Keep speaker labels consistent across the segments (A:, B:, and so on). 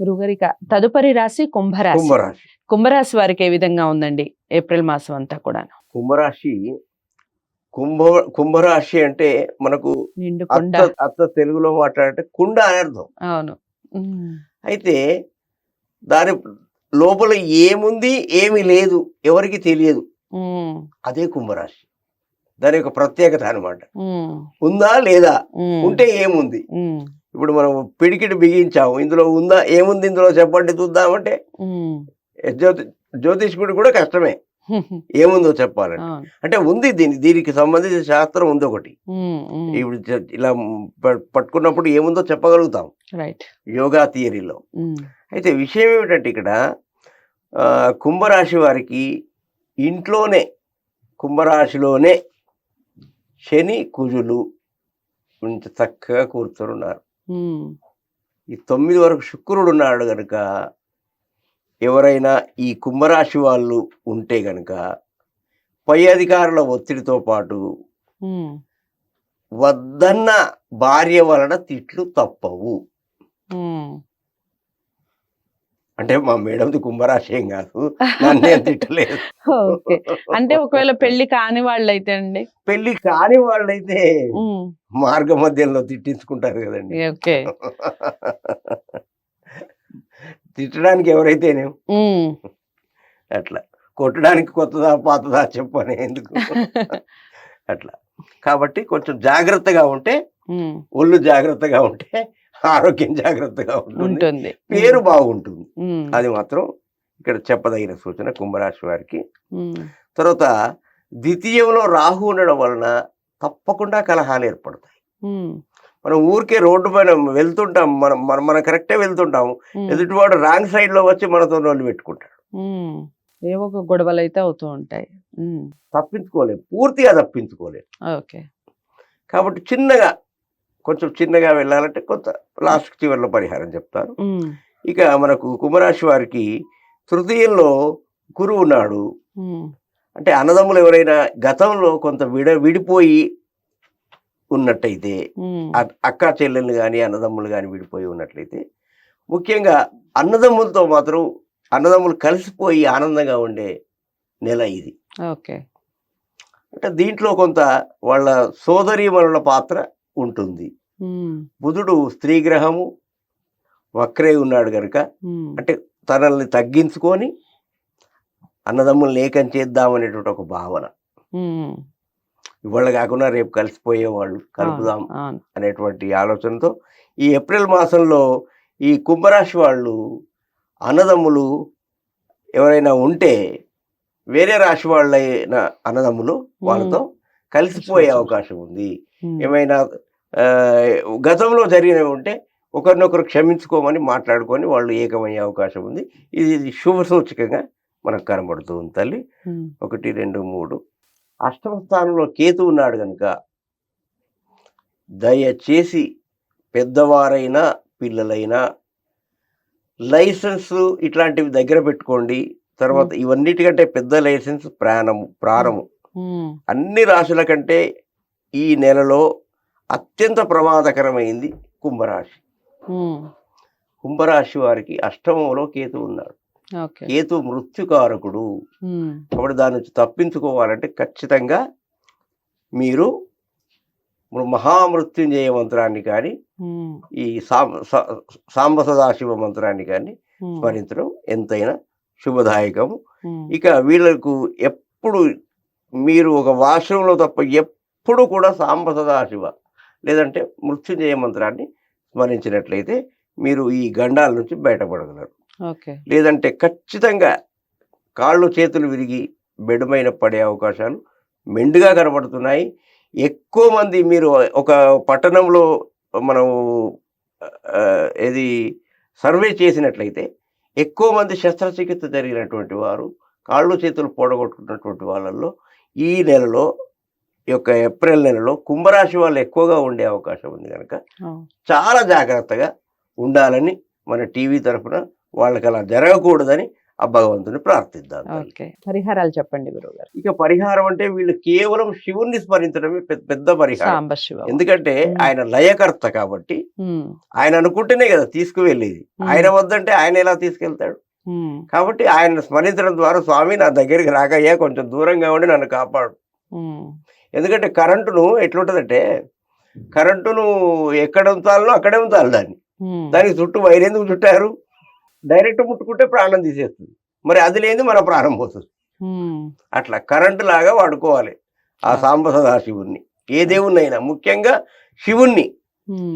A: గురుగారిక తదుపరి రాశి కుంభరాశి.
B: కుంభరాశి.
A: కుంభరాశి వారికి ఏ విధంగా ఉందండి ఏప్రిల్ మాసం అంతా కూడా?
B: కుంభరాశి కుంభరాశి అంటే మనకు
A: నిండు కుండ.
B: అత్త తెలుగులో మాట్లాడంటే కుండ అని అర్థం.
A: అవును.
B: అయితే దాని లోపల ఏముంది ఏమి లేదు ఎవరికి తెలియదు. అదే కుంభరాశి. దాని యొక్క ప్రత్యేకత అనమాట. ఉందా లేదా, ఉంటే ఏముంది. ఇప్పుడు మనం పిడికిటి బిగించాము, ఇందులో ఉందా ఏముంది ఇందులో చెప్పండి చూద్దామంటే జ్యోతిష్కుడు కూడా కష్టమే ఏముందో చెప్పాలంటే. అంటే ఉంది దీనికి సంబంధించిన శాస్త్రం ఉంది ఒకటి. ఇప్పుడు ఇలా పట్టుకున్నప్పుడు ఏముందో చెప్పగలుగుతాం యోగా థియరీలో. అయితే విషయం ఏమిటంటే ఇక్కడ కుంభరాశి వారికి ఇంట్లోనే కుంభరాశిలోనే శని కుజులు కొంచెం చక్కగా కూర్చొనున్నారు. ఈ 9 వరకు శుక్రుడు ఉన్నాడు గనుక ఎవరైనా ఈ కుంభరాశి వాళ్ళు ఉంటే గనుక పై అధికారుల ఒత్తిడితో పాటు వద్దన్న భార్య వలన తిట్లు తప్పవు. అంటే మా మేడంది కుంభరాశి ఏం కాదు, నన్నేం తిట్టలేదు.
A: అంటే ఒకవేళ పెళ్లి కాని వాళ్ళైతే అండి,
B: పెళ్లి కాని వాళ్ళైతే మార్గ మధ్యంలో తిట్టించుకుంటారు కదండి. తిట్టడానికి ఎవరైతేనే అట్లా, కొట్టడానికి కొత్తదా పాతదా చెప్పని ఎందుకు అట్లా. కాబట్టి కొంచెం జాగ్రత్తగా ఉంటే, ఒళ్ళు జాగ్రత్తగా ఉంటే ఆరోగ్యం జాగ్రత్తగా ఉంటుంది, పేరు బాగుంటుంది. అది మాత్రం ఇక్కడ చెప్పదగిన సూచన కుంభరాశి వారికి. తర్వాత ద్వితీయంలో రాహు ఉండడం వలన తప్పకుండా కలహాలు ఏర్పడతాయి. మనం ఊరికే రోడ్డు పైన వెళ్తుంటాం, మనం కరెక్టే వెళ్తుంటాము, ఎదుటివాడు రాంగ్ సైడ్ లో వచ్చి మనతో రోడ్లు పెట్టుకుంటాడు.
A: ఏవో ఒక గొడవలు అయితే అవుతూ ఉంటాయి.
B: తప్పించుకోలేము, పూర్తిగా తప్పించుకోలేము. కాబట్టి కొంచెం చిన్నగా వెళ్ళాలంటే కొంత లాస్ట్ చివరిలో పరిహారం చెప్తారు. ఇక మనకు కుంభరాశి వారికి తృతీయంలో గురువు ఉన్నాడు. అంటే అన్నదమ్ములు ఎవరైనా గతంలో కొంత విడిపోయి ఉన్నట్టయితే, అక్క చెల్లెళ్ళు కానీ అన్నదమ్ములు కానీ విడిపోయి ఉన్నట్లయితే, ముఖ్యంగా అన్నదమ్ములతో మాత్రం అన్నదమ్ములు కలిసిపోయి ఆనందంగా ఉండే నెల ఇది. అంటే దీంట్లో కొంత వాళ్ళ సోదరీమణుల పాత్ర ఉంటుంది. బుధుడు స్త్రీ గ్రహము వక్రే ఉన్నాడు కనుక, అంటే తనల్ని తగ్గించుకొని అన్నదమ్ముల్ని ఏకం చేద్దామనేటువంటి ఒక భావన. ఇవాళ కాకుండా రేపు కలిసిపోయేవాళ్ళు కలుపుదాం అనేటువంటి ఆలోచనతో ఈ ఏప్రిల్ మాసంలో ఈ కుంభరాశి వాళ్ళు అన్నదమ్ములు ఎవరైనా ఉంటే, వేరే రాశి వాళ్ళైన అన్నదమ్ములు వాళ్ళతో కలిసిపోయే అవకాశం ఉంది. ఏమైనా గతంలో జరిగినవి ఉంటే ఒకరినొకరు క్షమించుకోమని మాట్లాడుకొని వాళ్ళు ఏకమయ్యే అవకాశం ఉంది. ఇది శుభ సూచకంగా మనకు కనబడుతూ ఉంది తల్లి. 1, 2, 3 అష్టమ స్థానంలో కేతు ఉన్నాడు కనుక దయచేసి పెద్దవారైనా పిల్లలైనా లైసెన్స్ ఇట్లాంటివి దగ్గర పెట్టుకోండి. తర్వాత ఇవన్నిటికంటే పెద్ద లైసెన్స్ ప్రాణము. అన్ని రాశుల కంటే ఈ నెలలో అత్యంత ప్రమాదకరమైంది కుంభరాశి. కుంభరాశి వారికి అష్టమంలో కేతు ఉన్నాడు. కేతు మృత్యుకారకుడు. కాబట్టి దాని నుంచి తప్పించుకోవాలంటే ఖచ్చితంగా మీరు మహామృత్యుంజయ మంత్రాన్ని కానీ ఈ సాంబ సదాశివ మంత్రాన్ని కానీ స్మరించడం ఎంతైనా శుభదాయకము. ఇక వీళ్ళకు ఎప్పుడు మీరు ఒక వాష్రూమ్లో తప్ప ఎప్పుడు కూడా సాంబ సదాశివ లేదంటే మృత్యుంజయ మంత్రాన్ని స్మరించినట్లయితే మీరు ఈ గండాల నుంచి బయటపడగలరు. లేదంటే ఖచ్చితంగా కాళ్ళు చేతులు విరిగి బెడమైన పడే అవకాశాలు మెండుగా కనబడుతున్నాయి. ఎక్కువ మంది మీరు ఒక పట్టణంలో మనం సర్వే చేసినట్లయితే ఎక్కువ మంది శస్త్రచికిత్స జరిగినటువంటి వారు, కాళ్ళు చేతులు పొడగొట్టుకున్నటువంటి వాళ్ళల్లో ఈ నెలలో యొక్క ఏప్రిల్ నెలలో కుంభరాశి వాళ్ళు ఎక్కువగా ఉండే అవకాశం ఉంది కనుక చాలా జాగ్రత్తగా ఉండాలని మన టీవీ తరఫున వాళ్ళకి అలా జరగకూడదని ఆ భగవంతుని ప్రార్థిద్దాం తల్లి.
A: ఓకే, పరిహారాలు చెప్పండి గురువుగారు.
B: ఇక పరిహారం అంటే వీళ్ళు కేవలం శివుణ్ణి స్మరించడమే పెద్ద పరిహారం.
A: సాంబశివ.
B: ఎందుకంటే ఆయన లయకర్త కాబట్టి ఆయన అనుకుంటేనే కదా తీసుకువెళ్ళేది. ఆయన వద్దంటే ఆయన ఎలా తీసుకెళ్తాడు? కాబట్టి ఆయన స్మరించడం ద్వారా స్వామి నా దగ్గరికి రాకయ్యా, కొంచెం దూరంగా ఉండి నన్ను కాపాడు. ఎందుకంటే కరెంటును ఎట్లుంటదంటే, కరెంటును ఎక్కడ ఉంచాలో అక్కడే ఉంచాలి దాన్ని. దానికి చుట్టూ వైర్ ఎందుకు చుట్టారు? డైరెక్ట్ ముట్టుకుంటే ప్రాణం తీసేస్తుంది. మరి అది లేని మన ప్రాణం పోతుంది. అట్లా కరెంటు లాగా వాడుకోవాలి ఆ సాంబ సదాశివుణ్ణి, ఏ దేవుణ్ణైనా, ముఖ్యంగా శివుణ్ణి.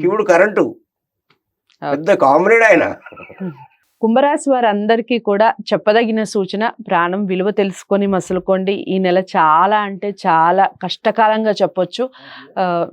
B: శివుడు కరెంటు పెద్ద కామ్రేడ్ ఆయన.
A: కుంభరాశి వారందరికీ కూడా చెప్పదగిన సూచన, ప్రాణం విలువ తెలుసుకొని మసులుకోండి. ఈ నెల చాలా అంటే చాలా కష్టకాలంగా చెప్పొచ్చు.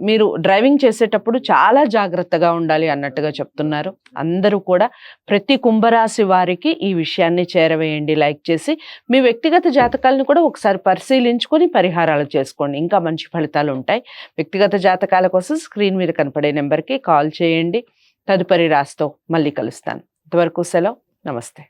A: మీరు డ్రైవింగ్ చేసేటప్పుడు చాలా జాగ్రత్తగా ఉండాలి అన్నట్టుగా చెప్తున్నారు. అందరూ కూడా ప్రతి కుంభరాశి వారికి ఈ విషయాన్ని చేరవేయండి, లైక్ చేసి మీ వ్యక్తిగత జాతకాలను కూడా ఒకసారి పరిశీలించుకొని పరిహారాలు చేసుకోండి, ఇంకా మంచి ఫలితాలు ఉంటాయి. వ్యక్తిగత జాతకాల కోసం స్క్రీన్ మీద కనపడే నెంబర్కి కాల్ చేయండి. తదుపరి రాశితో మళ్ళీ కలుస్తాను. ఇంతవరకు సెలవు. నమస్తే.